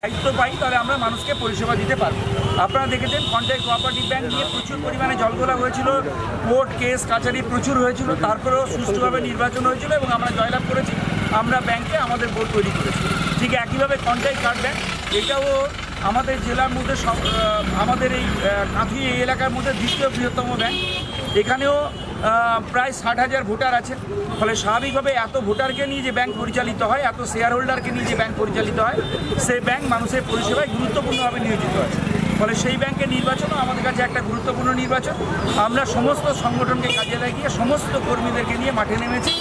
দায়িত্ব পাই তাহলে আমরা মানুষকে পরিষেবা দিতে পারবো। আপনারা দেখেছেন কন্ট্রাক্ট কোঅপারেটিভ ব্যাংক নিয়ে প্রচুর পরিমাণে জলগোলা হয়েছিল, কোর্ট কেস কাছারি প্রচুর হয়েছিল, তারপরেও সুষ্ঠুভাবে নির্বাচন হয়েছিল এবং আমরা জয়লাভ করেছি। আমরা ব্যাংকে আমাদের বোর্ড তৈরি করেছি। ঠিক একইভাবে কন্ট্রাক্ট কার্ড ব্যাংক, এটাও আমাদের জেলার মধ্যে আমাদের এই কাঁথি এই এলাকার মধ্যে দ্বিতীয় বৃহত্তম ব্যাংক। এখানেও প্রায় 60,000 ভোটার আছে। ফলে স্বাভাবিকভাবে এত ভোটারকে নিয়ে যে ব্যাংক পরিচালিত হয়, এত শেয়ার হোল্ডারকে নিয়ে যে ব্যাংক পরিচালিত হয়, সেই ব্যাংক মানুষের পরিষেবায় গুরুত্বপূর্ণভাবে নিয়োজিত আছে। ফলে সেই ব্যাংকের নির্বাচনও আমাদের কাছে একটা গুরুত্বপূর্ণ নির্বাচন। আমরা সমস্ত সংগঠনকে কাজে লাগিয়ে সমস্ত কর্মীদেরকে নিয়ে মাঠে নেমেছি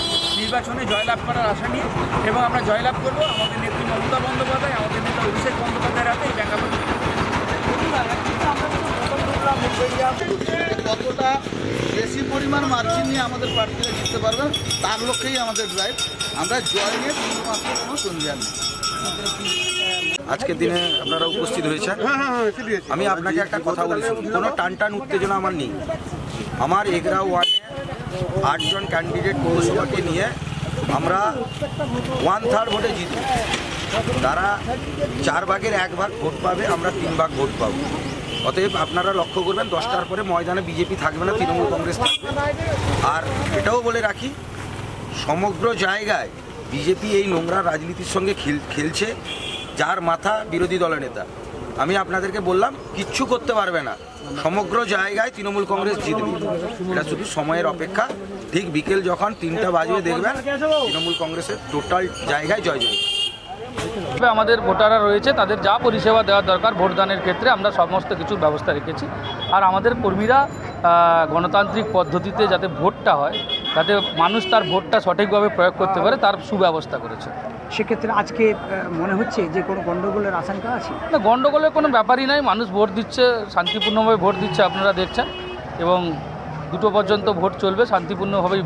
নির্বাচনে জয়লাভ করার আশা নিয়ে, এবং আমরা জয়লাভ করব। আমাদের নেত্রী মমতা বন্দ্যোপাধ্যায়, আমাদের নেতা অভিষেক বন্দ্যোপাধ্যায়ের হাতে এই ব্যাংক কতটা বেশি পরিমাণ মার্জিন নিয়ে আমাদের প্রার্থীরা জিততে পারবেন তার লক্ষ্যেই আমাদের ড্রাইভ। আমরা জয় নিয়ে শুধুমাত্র কোনো সন্দেহ নেই। আজকের দিনে আপনারা উপস্থিত হয়েছেন। আমি আপনাকে একটা কথা বলছি, কোনো টান উত্তেজনা আমার নেই। আমার এগরা ওয়ার্ডে 8 জন ক্যান্ডিডেট পৌরসভাকে নিয়ে আমরা 1/3 ভোটে জিতব। তারা 4 ভাগের 1 ভাগ ভোট পাবে, আমরা 3 ভাগ ভোট পাবো। অতএব আপনারা লক্ষ্য করবেন 10টার পরে ময়দানে বিজেপি থাকবে না, তৃণমূল কংগ্রেস থাকবে। আর এটাও বলে রাখি, সমগ্র জায়গায় বিজেপি এই নোংরা রাজনীতির সঙ্গে খেলছে, যার মাথা বিরোধী দলের নেতা। আমি আপনাদেরকে বললাম কিচ্ছু করতে পারবে না, সমগ্র জায়গায় তৃণমূল কংগ্রেস জিতবে। এটা শুধু সময়ের অপেক্ষা। ঠিক বিকেল যখন 3টা বাজবে দেখবেন তৃণমূল কংগ্রেসের টোটাল জায়গায় জয় জয়। আমাদের ভোটাররা রয়েছে, তাদের যা পরিষেবা দেওয়ার দরকার ভোটদানের ক্ষেত্রে আমরা সমস্ত কিছু ব্যবস্থা রেখেছি। আর আমাদের কর্মীরা গণতান্ত্রিক পদ্ধতিতে যাতে ভোটটা হয়, যাতে মানুষ তার ভোটটা সঠিকভাবে প্রয়োগ করতে পারে, তার সুব্যবস্থা করেছে। সেক্ষেত্রে আজকে মনে হচ্ছে যে কোনো গণ্ডগোলের আশঙ্কা আছে? না, গণ্ডগোলের কোনো ব্যাপারই নাই। মানুষ ভোট দিচ্ছে, শান্তিপূর্ণভাবে ভোট দিচ্ছে, আপনারা দেখছেন। এবং 2টো পর্যন্ত ভোট চলবে, শান্তিপূর্ণভাবেই ভোট